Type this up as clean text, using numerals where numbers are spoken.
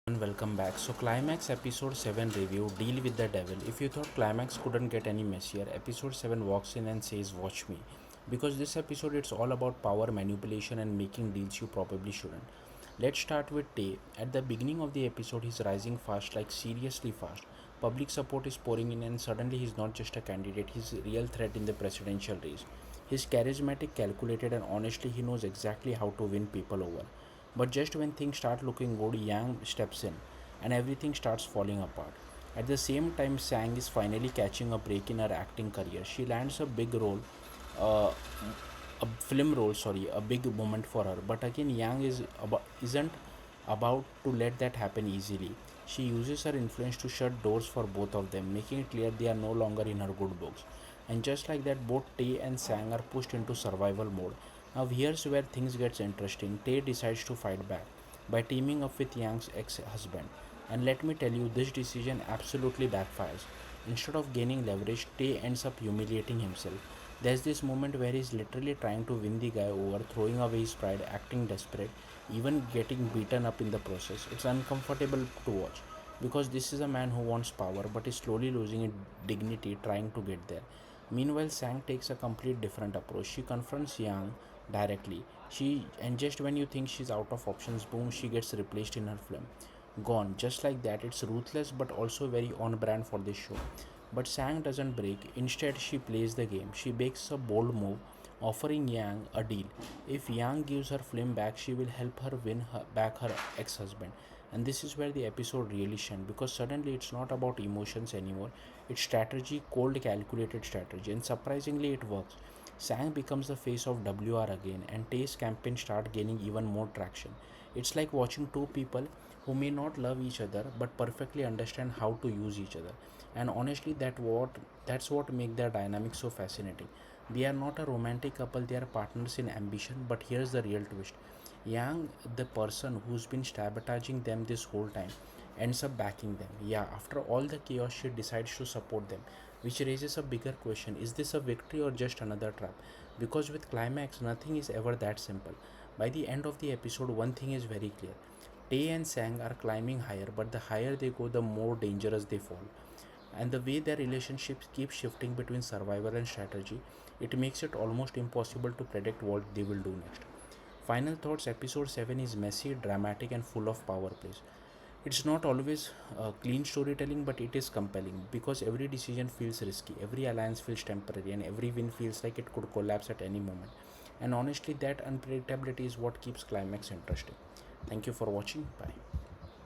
And welcome back. So, Climax episode 7 review Deal with the Devil. If you thought Climax couldn't get any messier, episode 7 walks in and says, Watch me. Because this episode it's all about power manipulation and making deals you probably shouldn't. Let's start with Tay. At the beginning of the episode, he's rising fast, like seriously fast. Public support is pouring in, and suddenly he's not just a candidate, he's a real threat in the presidential race. He's charismatic, calculated, and honestly, he knows exactly how to win people over. But just when things start looking good, Yang steps in and everything starts falling apart. At the same time, Sang is finally catching a break in her acting career. She lands a big role, uh, a film role, sorry, a big moment for her. But again, isn't about to let that happen easily. She uses her influence to shut doors for both of them, making it clear they are no longer in her good books. And just like that, both Tay and Sang are pushed into survival mode. Now here's where things gets interesting. Tay decides to fight back by teaming up with Yang's ex-husband. And let me tell you, this decision absolutely backfires. Instead of gaining leverage, Tay ends up humiliating himself. There's this moment where he's literally trying to win the guy over, throwing away his pride, acting desperate, even getting beaten up in the process. It's uncomfortable to watch because this is a man who wants power but is slowly losing his dignity trying to get there. Meanwhile, Sang takes a complete different approach. She confronts Yang directly. And just when you think she's out of options, boom, she gets replaced in her film. Gone. Just like that. It's ruthless but also very on brand for this show. But Sang doesn't break. Instead, she plays the game. She makes a bold move, offering Yang a deal. If Yang gives her flame back, she will help her win back her ex husband. And this is where the episode really shines because suddenly it's not about emotions anymore. It's strategy, cold, calculated strategy, and surprisingly, it works. Sang becomes the face of WR again, and Tay's campaign start gaining even more traction. It's like watching two people who may not love each other but perfectly understand how to use each other. And honestly, that's what makes their dynamic so fascinating. They are not a romantic couple; they are partners in ambition. But here's the real twist: Yang, the person who's been sabotaging them this whole time, ends up backing them. Yeah, after all the chaos, she decides to support them, which raises a bigger question: is this a victory or just another trap? Because with Climax, nothing is ever that simple. By the end of the episode, one thing is very clear. Tay and Sang are climbing higher, but the higher they go, the more dangerous they fall. And the way their relationships keep shifting between survival and strategy, it makes it almost impossible to predict what they will do next. Final thoughts episode 7 is messy, dramatic, and full of power plays. It's not always clean storytelling, but it is compelling because every decision feels risky, every alliance feels temporary, and every win feels like it could collapse at any moment. And honestly, that unpredictability is what keeps Climax interesting. Thank you for watching. Bye.